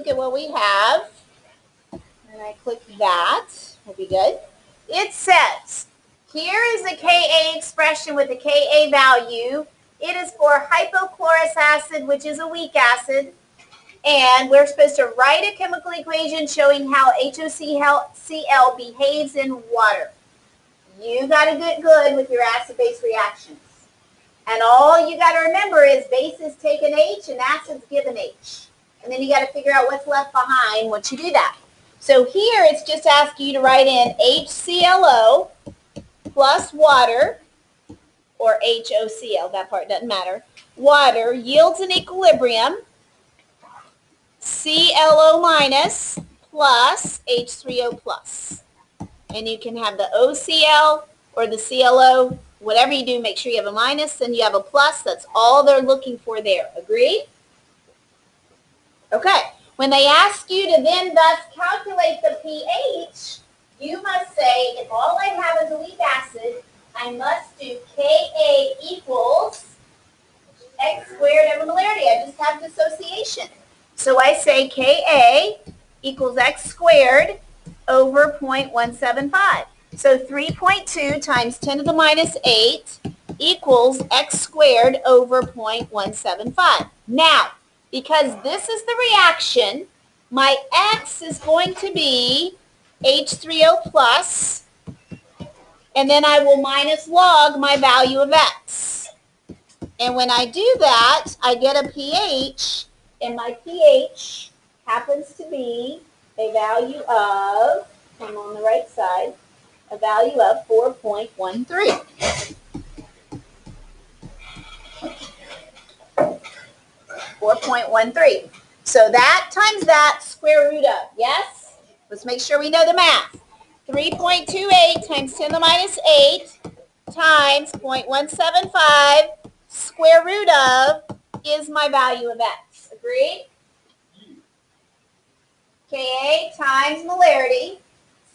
look at what we have. And I click that. Will be good. It says, here is the Ka expression with the Ka value. It is for hypochlorous acid, which is a weak acid. And we're supposed to write a chemical equation showing how HOCl behaves in water. You got to get good with your acid-base reactions. And all you got to remember is bases take an H and acids give an H. And then you got to figure out what's left behind once you do that. So here it's just asking you to write in HClO plus water, or HOCl, that part doesn't matter. Water yields an equilibrium, ClO minus plus H3O plus. And you can have the OCl or the ClO, whatever you do, make sure you have a minus and you have a plus. That's all they're looking for there. Agreed? Okay. When they ask you to then thus calculate the pH, you must say, if all I have is a weak acid, I must do Ka equals X squared over molarity. I just have dissociation. So I say Ka equals X squared over 0.175. So 3.2 times 10 to the minus 8 equals X squared over 0.175. Now, because this is the reaction, my X is going to be H3O plus, and then I will minus log my value of X. And when I do that, I get a pH, and my pH happens to be a value of, I'm on the right side, a value of 4.13. 4.13. So that times that, square root of, yes? Let's make sure we know the math. 3.28 times 10 to the minus 8 times 0.175 square root of is my value of X. Agreed? Ka times molarity,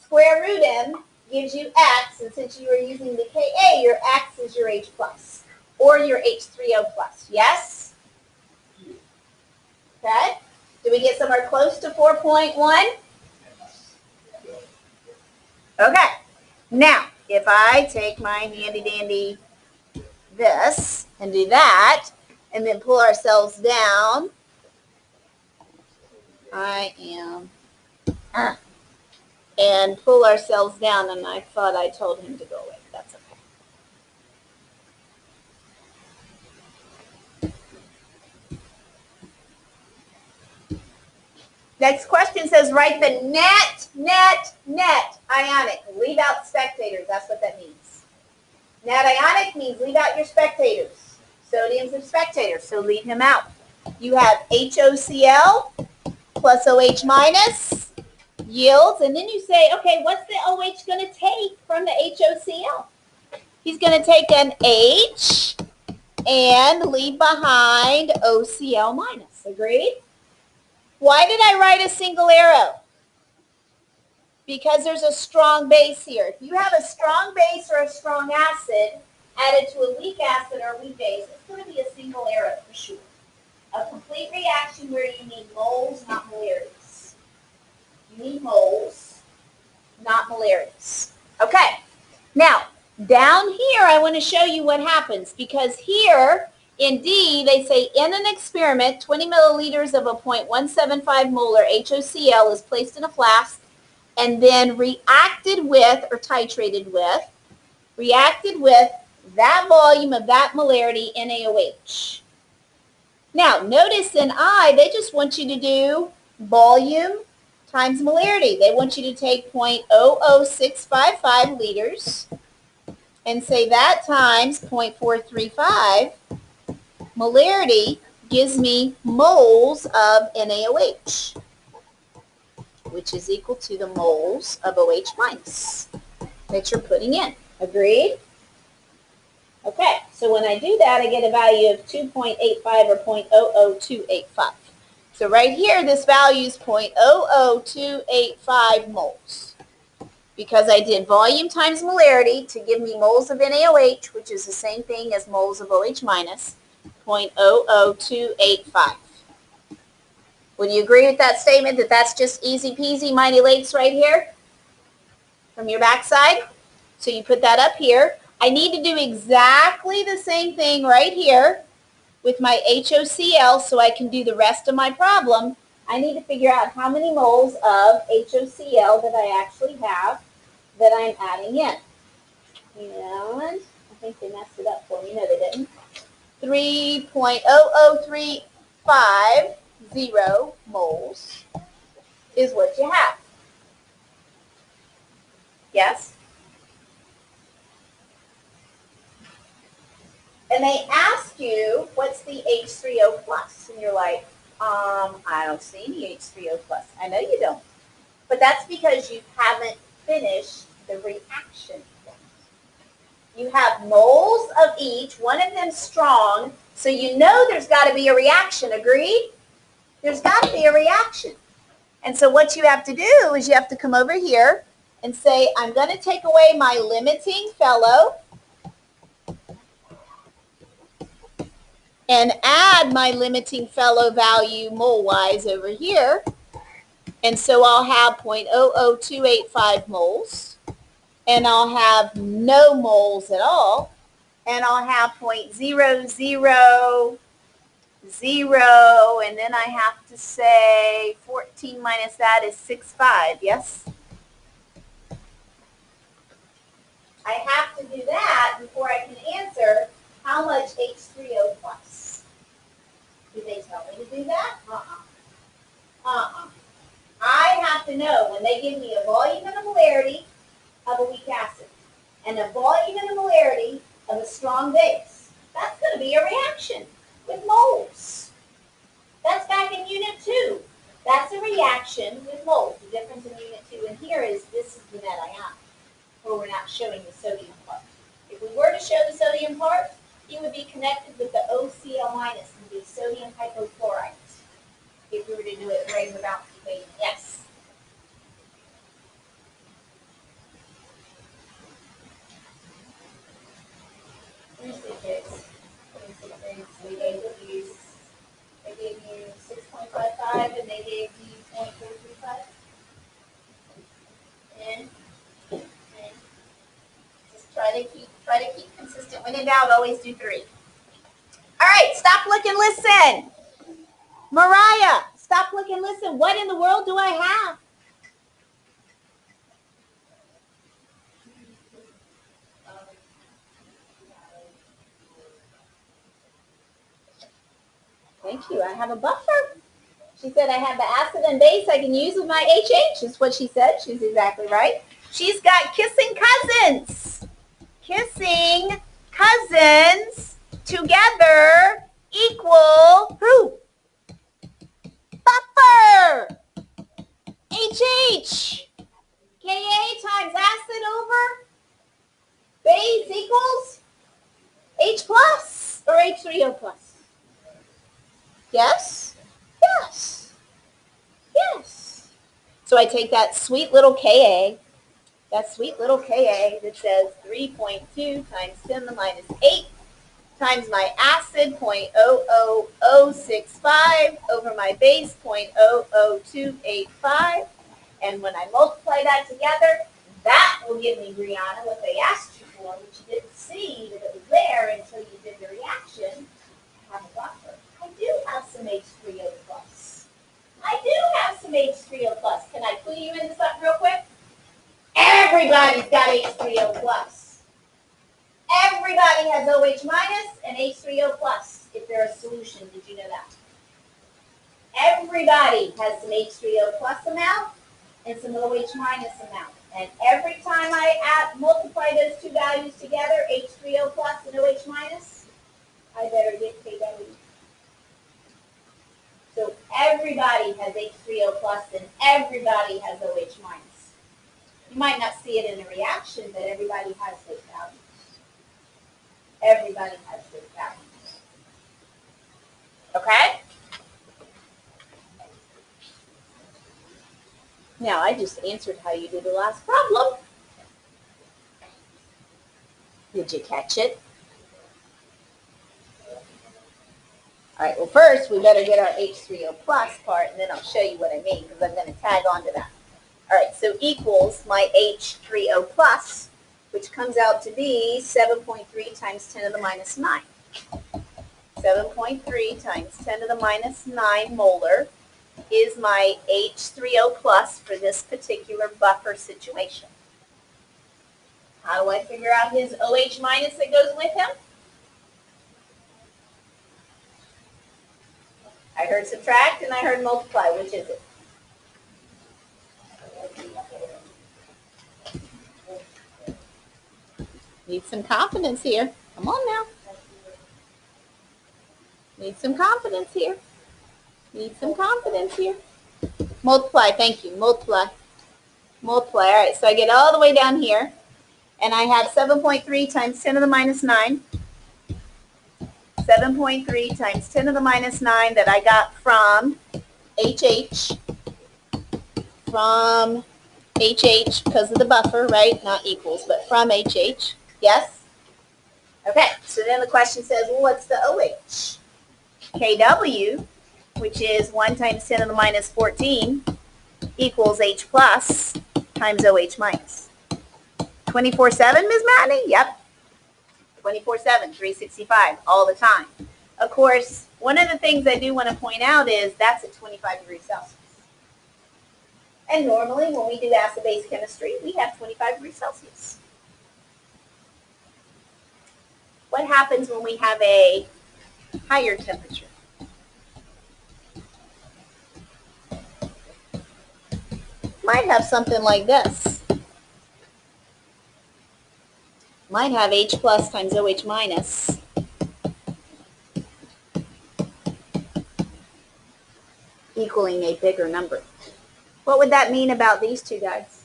square root m gives you X, and since you are using the Ka, your X is your H plus, or your H3O plus, yes? Okay, did we get somewhere close to 4.1? Okay, now, if I take my handy-dandy this and do that, and then pull ourselves down, and pull ourselves down, and I thought I told him to go away. That's okay. Next question says, write the net ionic. Leave out spectators. That's what that means. Net ionic means leave out your spectators. Sodium's a spectator, so leave him out. You have HOCl plus OH minus yields, and then you say, okay, what's the OH going to take from the HOCl? He's going to take an H and leave behind OCl minus. Agreed? Why did I write a single arrow? Because there's a strong base here. If you have a strong base or a strong acid added to a weak acid or a weak base, it's going to be a single arrow for sure. A complete reaction where you need moles, not molarities. You need moles, not molarities. Okay, now down here I want to show you what happens, because here in D they say in an experiment 20 milliliters of a 0.175 molar HOCl is placed in a flask and then reacted with or titrated with that volume of that molarity NaOH. Now, notice in I, they just want you to do volume times molarity. They want you to take 0.00655 liters and say that times 0.435 molarity gives me moles of NaOH, which is equal to the moles of OH minus that you're putting in. Agreed? Okay, so when I do that, I get a value of 2.85 or 0.00285. So right here, this value is 0.00285 moles, because I did volume times molarity to give me moles of NaOH, which is the same thing as moles of OH minus, 0.00285. Would you agree with that statement that that's just easy peasy, mighty lakes right here from your backside? So you put that up here. I need to do exactly the same thing right here with my HOCl so I can do the rest of my problem. I need to figure out how many moles of HOCl that I actually have that I'm adding in. And I think they messed it up for me. No, they didn't. 3.00350 moles is what you have. Yes? And they ask you, what's the H3O plus? And you're like, I don't see any H3O plus. I know you don't. But that's because you haven't finished the reaction. You have moles of each, one of them strong, so you know there's got to be a reaction, agreed? There's got to be a reaction. And so what you have to do is you have to come over here and say, I'm going to take away my limiting fellow and add my limiting fellow value mole-wise over here. And so I'll have 0.00285 moles, and I'll have no moles at all, and I'll have 0.000, and then I have to say 14 minus that is 6.5, yes? I have to do that before I can answer how much H3O plus. Do they tell me to do that? I have to know when they give me a volume and a molarity of a weak acid and a volume and a molarity of a strong base. That's going to be a reaction with moles. That's back in Unit 2. That's a reaction with moles. The difference in Unit 2 and here is this is the net ion, where we're not showing the sodium part. If we were to show the sodium part, it would be connected with the OCl minus and be sodium hypochlorite. If we were to do it right without equating, yes. Let me see, kids. They gave you 6.55 and they gave you 0.435. And just try to keep consistent. When in doubt, always do 3. All right, stop, look, and listen. Mariah, stop, look, and listen. What in the world do I have? Thank you. I have a buffer. She said I have the acid and base I can use with my HH. Is what she said. She's exactly right. She's got kissing cousins. Kissing cousins together equal who? Buffer. HH. Ka times acid over base equals H plus or H3O plus. Yes? Yes. Yes. So I take that sweet little Ka, that says 3.2 times 10 to the minus 8 times my acid 0.00065 over my base 0.00285. And when I multiply that together, that will give me, Brianna, what they asked you for, which you didn't see that it was there until you did the reaction. I have a buffer. I do have some H3O plus. I do have some H3O plus. Can I clue you into something real quick? Everybody's got H3O plus. Everybody has OH minus and H3O plus if they're a solution. Did you know that? Everybody has some H3O plus amount and some OH minus amount. And every time I multiply those two values together, H3O plus and OH minus, I better get KW. So everybody has H3O plus and everybody has OH minus. You might not see it in the reaction, but everybody has those values. Everybody has those values. Okay? Now, I just answered how you did the last problem. Did you catch it? All right, well, first we better get our H3O plus part, and then I'll show you what I mean, because I'm going to tag on to that. All right, so equals my H3O plus, which comes out to be 7.3 times 10 to the minus 9. 7.3 times 10 to the minus 9 molar is my H3O plus for this particular buffer situation. How do I figure out his OH minus that goes with him? I heard subtract and I heard multiply. Which is it? Need some confidence here. Come on now. Need some confidence here. Need some confidence here. Multiply. Thank you. Multiply. Multiply. All right. So I get all the way down here. And I have 7.3 times 10 to the minus 9. 7.3 times 10 to the minus 9 that I got from HH. From HH because of the buffer, right? Not equals, but from HH. Yes? Okay, so then the question says, well, what's the OH? KW, which is 1 times 10 to the minus 14, equals H plus times OH minus. 24/7, Ms. Madney? Yep. 24/7, 365, all the time. Of course, one of the things I do want to point out is that's at 25 degrees Celsius. And normally when we do acid-base chemistry, we have 25 degrees Celsius. What happens when we have a higher temperature? Might have something like this. Might have H plus times OH minus equaling a bigger number. What would that mean about these two guys?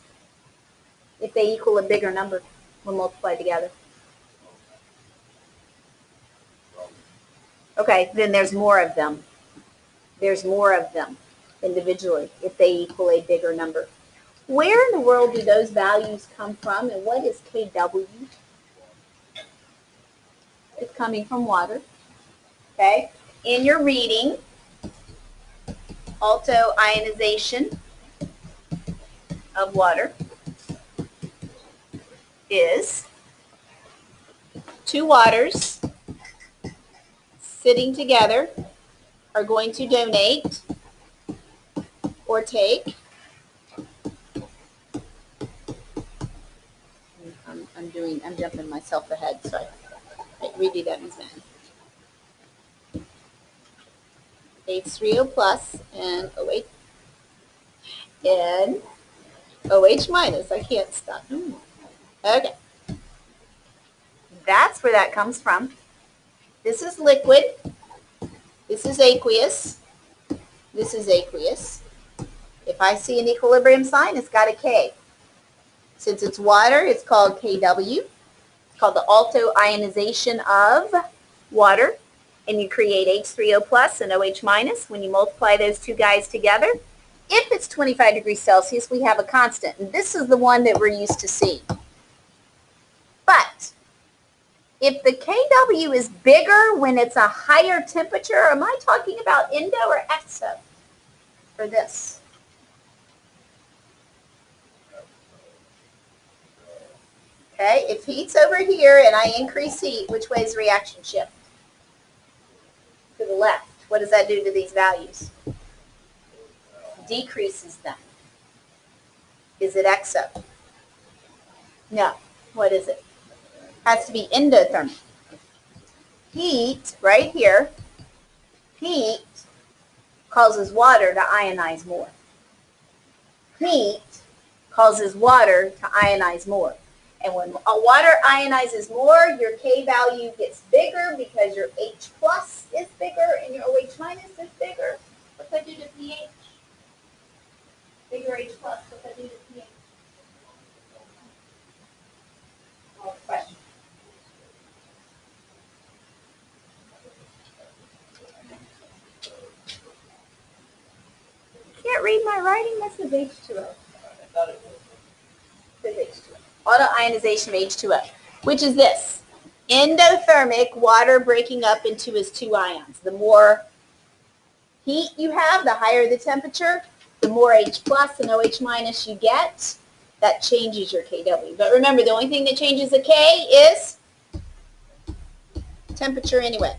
If they equal a bigger number when multiplied together. Okay, then there's more of them. There's more of them individually if they equal a bigger number. Where in the world do those values come from, and what is KW? It's coming from water. Okay, in your reading, alto ionization of water is two waters sitting together are going to donate or take. I'm jumping myself ahead, sorry. Right, redo that, Ms. Mann. H3O plus and OH and OH minus. I can't stop. Okay. That's where that comes from. This is liquid. This is aqueous. This is aqueous. If I see an equilibrium sign, it's got a K. Since it's water, it's called KW. It's called the alto ionization of water. And you create H3O plus and OH minus when you multiply those two guys together. If it's 25 degrees Celsius, we have a constant. And this is the one that we're used to seeing. But if the KW is bigger when it's a higher temperature, am I talking about endo or exo for this? Okay, if heat's over here and I increase heat, which way is the reaction shift? To the left. What does that do to these values? Decreases them. Is it exo? No. What is it? Has to be endothermic. Heat, right here, heat causes water to ionize more. Heat causes water to ionize more. And when water ionizes more, your K value gets bigger because your H plus is bigger and your OH minus is bigger. What's that do to pH? Bigger H plus, what's that do to pH? Oh, question. Can't read my writing, that's the H2O. It's H2O. Auto ionization of H2O, which is this. endothermic, water breaking up into its two ions. The more heat you have, the higher the temperature, the more H plus and OH minus you get. That changes your KW. But remember, the only thing that changes the K is temperature anyway.